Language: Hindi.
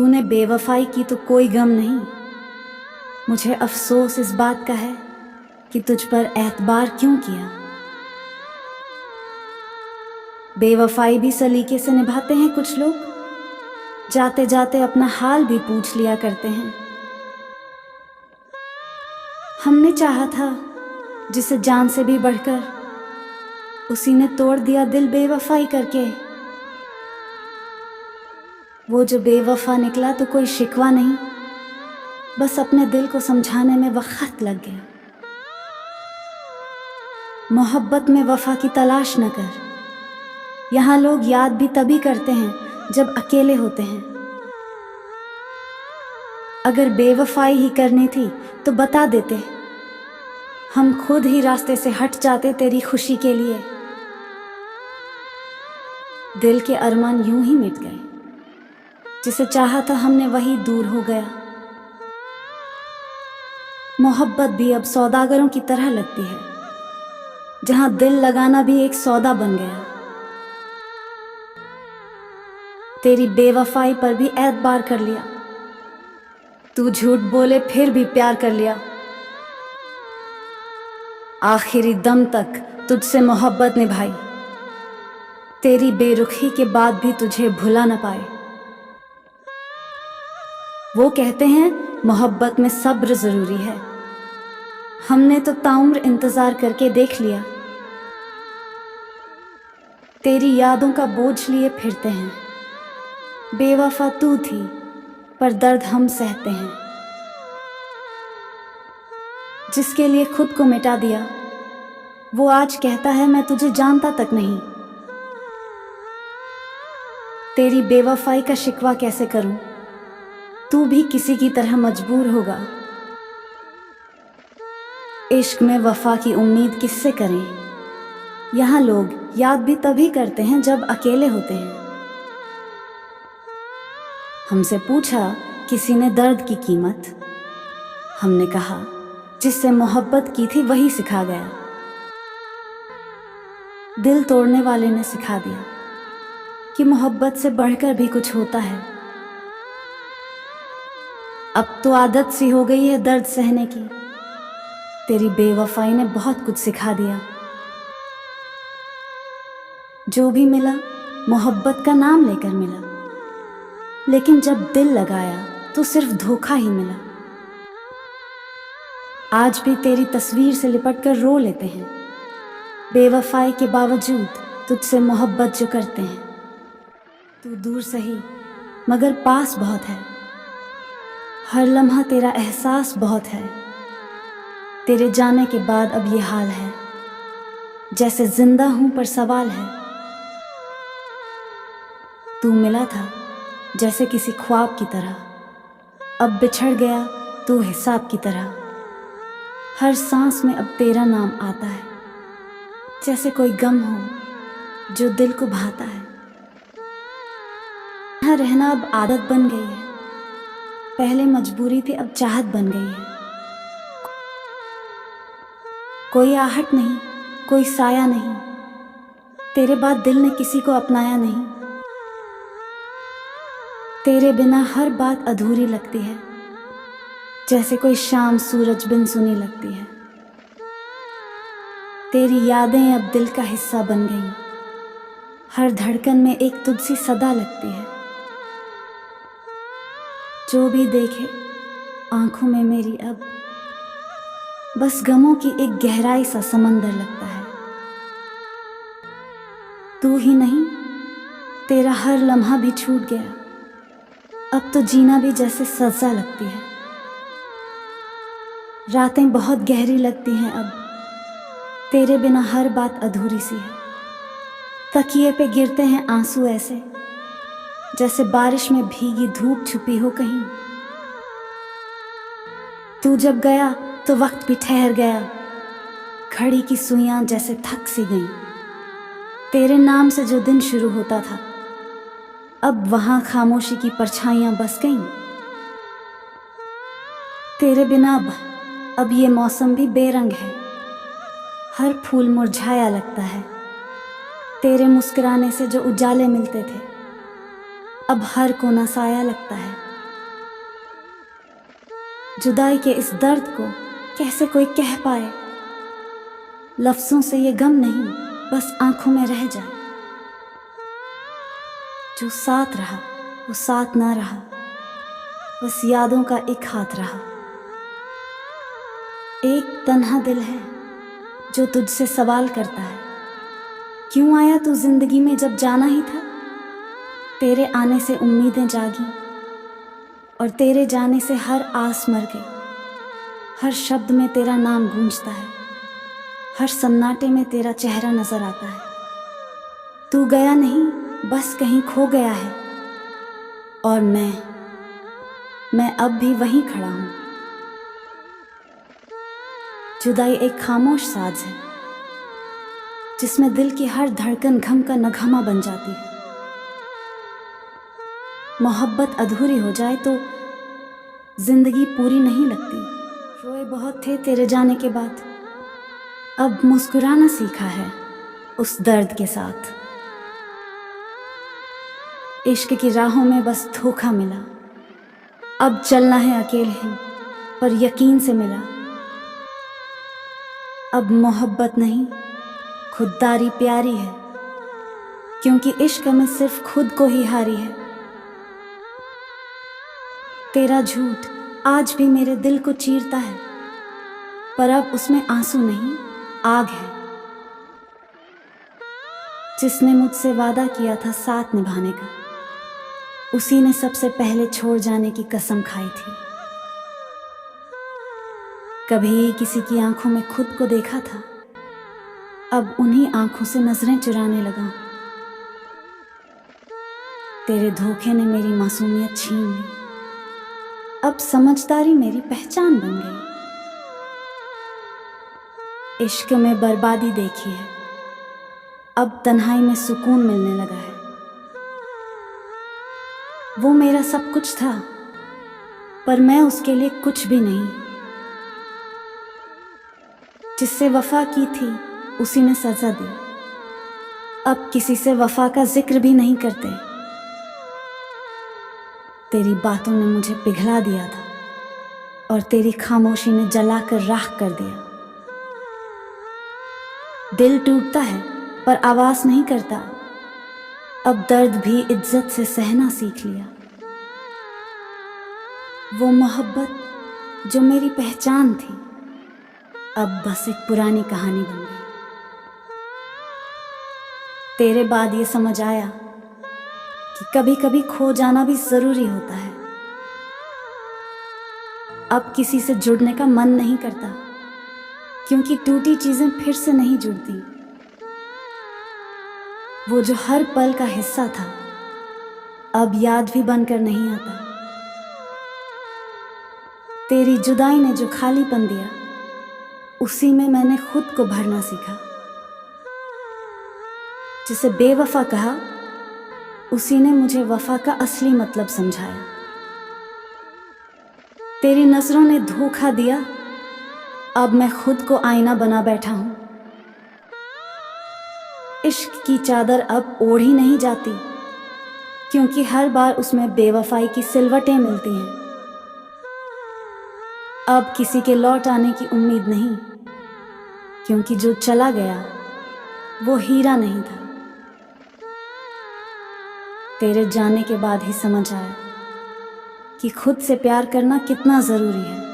तूने बेवफाई की तो कोई गम नहीं, मुझे अफसोस इस बात का है कि तुझ पर एतबार क्यों किया। बेवफाई भी सलीके से निभाते हैं कुछ लोग, जाते जाते अपना हाल भी पूछ लिया करते हैं। हमने चाहा था जिसे जान से भी बढ़कर, उसी ने तोड़ दिया दिल बेवफाई करके। वो जो बेवफा निकला तो कोई शिकवा नहीं, बस अपने दिल को समझाने में वक्त लग गया। मोहब्बत में वफा की तलाश न कर, यहाँ लोग याद भी तभी करते हैं जब अकेले होते हैं। अगर बेवफाई ही करनी थी तो बता देते, हम खुद ही रास्ते से हट जाते तेरी खुशी के लिए। दिल के अरमान यूं ही मिट गए, जिसे चाहा था हमने वही दूर हो गया। मोहब्बत भी अब सौदागरों की तरह लगती है, जहां दिल लगाना भी एक सौदा बन गया। तेरी बेवफाई पर भी एतबार कर लिया, तू झूठ बोले फिर भी प्यार कर लिया। आखिरी दम तक तुझसे मोहब्बत निभाई, तेरी बेरुखी के बाद भी तुझे भुला न पाए। वो कहते हैं मोहब्बत में सब्र जरूरी है, हमने तो ताउम्र इंतजार करके देख लिया। तेरी यादों का बोझ लिए फिरते हैं, बेवफा तू थी पर दर्द हम सहते हैं। जिसके लिए खुद को मिटा दिया, वो आज कहता है मैं तुझे जानता तक नहीं। तेरी बेवफाई का शिकवा कैसे करूं, तू भी किसी की तरह मजबूर होगा। इश्क में वफा की उम्मीद किससे करें, यहाँ लोग याद भी तभी करते हैं जब अकेले होते हैं। हमसे पूछा किसी ने दर्द की कीमत, हमने कहा जिससे मोहब्बत की थी वही सिखा गया। दिल तोड़ने वाले ने सिखा दिया कि मोहब्बत से बढ़कर भी कुछ होता है। अब तो आदत सी हो गई है दर्द सहने की, तेरी बेवफाई ने बहुत कुछ सिखा दिया। जो भी मिला मोहब्बत का नाम लेकर मिला, लेकिन जब दिल लगाया तो सिर्फ धोखा ही मिला। आज भी तेरी तस्वीर से लिपट कर रो लेते हैं, बेवफाई के बावजूद तुझसे मोहब्बत जो करते हैं। तू दूर सही मगर पास बहुत है, हर लम्हा तेरा एहसास बहुत है। तेरे जाने के बाद अब ये हाल है, जैसे जिंदा हूं पर सवाल है। तू मिला था जैसे किसी ख्वाब की तरह, अब बिछड़ गया तू हिसाब की तरह। हर सांस में अब तेरा नाम आता है, जैसे कोई गम हो जो दिल को भाता है। यहाँ रहना अब आदत बन गई है, पहले मजबूरी थी अब चाहत बन गई है। कोई आहट नहीं, कोई साया नहीं, तेरे बाद दिल ने किसी को अपनाया नहीं। तेरे बिना हर बात अधूरी लगती है, जैसे कोई शाम सूरज बिन सुनी लगती है। तेरी यादें अब दिल का हिस्सा बन गई, हर धड़कन में एक तुझसी सदा लगती है। जो भी देखे आंखों में मेरी अब बस गमों की एक गहराई सा समंदर लगता है। तू ही नहीं तेरा हर लम्हा भी छूट गया, अब तो जीना भी जैसे सजा लगती है। रातें बहुत गहरी लगती हैं अब, तेरे बिना हर बात अधूरी सी है। तकिए पे गिरते हैं आंसू ऐसे, जैसे बारिश में भीगी धूप छुपी हो कहीं। तू जब गया तो वक्त भी ठहर गया, घड़ी की सुइयां जैसे थक सी गईं। तेरे नाम से जो दिन शुरू होता था, अब वहां खामोशी की परछाइयां बस गईं। तेरे बिना अब ये मौसम भी बेरंग है, हर फूल मुरझाया लगता है। तेरे मुस्कुराने से जो उजाले मिलते थे, अब हर कोना साया लगता है। जुदाई के इस दर्द को कैसे कोई कह पाए, लफ्ज़ों से ये गम नहीं बस आंखों में रह जाए। जो साथ रहा वो साथ ना रहा, बस यादों का एक हाथ रहा। एक तन्हा दिल है जो तुझसे सवाल करता है, क्यों आया तू जिंदगी में जब जाना ही था। तेरे आने से उम्मीदें जागी और तेरे जाने से हर आस मर गई। हर शब्द में तेरा नाम गूंजता है, हर सन्नाटे में तेरा चेहरा नजर आता है। तू गया नहीं बस कहीं खो गया है, और मैं अब भी वहीं खड़ा हूं। जुदाई एक खामोश साज है जिसमें दिल की हर धड़कन घम का नगमा बन जाती है। मोहब्बत अधूरी हो जाए तो जिंदगी पूरी नहीं लगती। रोए बहुत थे तेरे जाने के बाद, अब मुस्कुराना सीखा है उस दर्द के साथ। इश्क की राहों में बस धोखा मिला, अब चलना है अकेले ही पर यकीन से मिला। अब मोहब्बत नहीं खुददारी प्यारी है, क्योंकि इश्क में सिर्फ खुद को ही हारी है। तेरा झूठ आज भी मेरे दिल को चीरता है, पर अब उसमें आंसू नहीं आग है। जिसने मुझसे वादा किया था साथ निभाने का, उसी ने सबसे पहले छोड़ जाने की कसम खाई थी। कभी किसी की आंखों में खुद को देखा था, अब उन्हीं आंखों से नजरें चुराने लगा। तेरे धोखे ने मेरी मासूमियत छीन ली, अब समझदारी मेरी पहचान बन गई। इश्क में बर्बादी देखी है, अब तन्हाई में सुकून मिलने लगा है। वो मेरा सब कुछ था, पर मैं उसके लिए कुछ भी नहीं। जिससे वफा की थी उसी ने सजा दी, अब किसी से वफा का जिक्र भी नहीं करते। तेरी बातों ने मुझे पिघला दिया था और तेरी खामोशी ने जलाकर राख कर दिया। दिल टूटता है पर आवाज नहीं करता, अब दर्द भी इज्जत से सहना सीख लिया। वो मोहब्बत जो मेरी पहचान थी, अब बस एक पुरानी कहानी बन गई। तेरे बाद ये समझ आया कि कभी कभी खो जाना भी जरूरी होता है। अब किसी से जुड़ने का मन नहीं करता, क्योंकि टूटी चीजें फिर से नहीं जुड़ती। वो जो हर पल का हिस्सा था, अब याद भी बनकर नहीं आता। तेरी जुदाई ने जो खालीपन दिया, उसी में मैंने खुद को भरना सीखा। जिसे बेवफा कहा, उसी ने मुझे वफा का असली मतलब समझाया। तेरी नजरों ने धोखा दिया, अब मैं खुद को आईना बना बैठा हूं। इश्क की चादर अब ओढ़ी नहीं जाती, क्योंकि हर बार उसमें बेवफाई की सिलवटें मिलती हैं। अब किसी के लौट आने की उम्मीद नहीं, क्योंकि जो चला गया वो हीरा नहीं था। तेरे जाने के बाद ही समझ आया कि खुद से प्यार करना कितना जरूरी है।